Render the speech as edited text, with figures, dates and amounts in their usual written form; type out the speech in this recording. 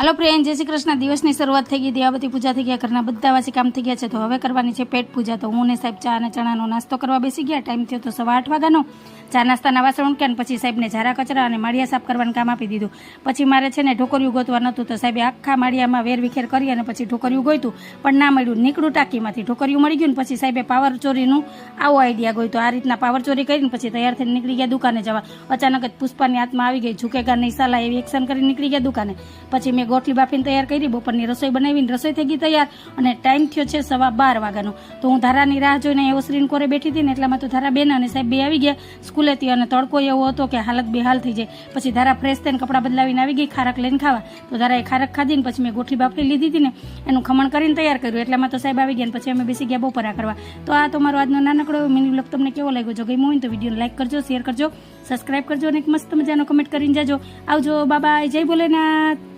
હાલો friend, જય શ્રી કૃષ્ણ. દિવસની શરૂઆત થઈ ગઈ, દિવાબત્તી પૂજા થઈ ગયા, ઘરના બધા વાસી કામ થઈ ગયા છે. તો હવે કરવાની છે પેટ પૂજા. તો હું ને સાહેબ ચા અને ચણાનો નાસ્તો કરવા બેસી ગયા. ટાઈમ થયો તો 8:15 વાગ્યાનો. ચા નાસ્તાના વાસણ ઉટક્યા અને પછી સાહેબને ઝારા કચરા અને માળિયા સાફ કરવાનું કામ આપી દીધું. પછી મારે છે ને ઢોકરિયું ગોતવા નહોતું, તો સાહેબે આખા માળિયામાં વેર વિખેર કરી અને પછી ઢોકરિયું ગોઈતું, પણ ના મળ્યું. નીકળું ટાંકીમાંથી, ઢોકરિયું મળી ગયું ને પછી સાહેબે પાવર ચોરીનું આવો આઈડિયા ગોઈતો. આ રીતના પાવર ચોરી કરીને પછી તૈયાર થઈને નીકળી ગયા દુકાને જવા. અચાનક જ પુષ્પાની હાથમાં આવી ગઈ, ઝુકેગા નહીં સાલા એવી એક્શન કરીને નીકળી ગયા દુકાને. પછી મેં ગોઠલી બાફીને તૈયાર કરી, બપોરની રસોઈ બનાવીને રસોઈ થઈ ગઈ તૈયાર, અને ટાઈમ થયો છે 12:15 વાગ્યાનો. તો હું ધારાની રાહ જોઈને ઓસરીને કોરે બેઠી હતી ને એટલામાં તો ધારા બેન અને સાહેબ બે આવી ગયા સ્કૂલેથી, અને તડકો એવો હતો કે હાલત બેહાલ થઈ જાય. પછી ધારા ફ્રેશ થઈને કપડાં બદલાવીને આવી ગઈ ખારક લઈને ખાવા. તો ધારાએ ખારક ખાધી ને પછી મેં ગોઠલી બાફી લીધી હતી ને એનું ખમણ કરીને તૈયાર કર્યું. એટલામાં તો સાહેબ આવી ગયા ને પછી અમે બેસી ગયા બપોરા કરવા. તો આ તો મારો આજનો નાનકડો મિની વ્લોગ તમને કેવો લાગ્યો? જો ગમ્યો હોય તો વિડીયોને લાઈક કરજો, શેર કરજો, સબસ્ક્રાઈબ કરજો અને એક મસ્ત મજાનો કમેન્ટ કરીને જાજો. આવજો, બાય બાય, જય ભોલેનાથ.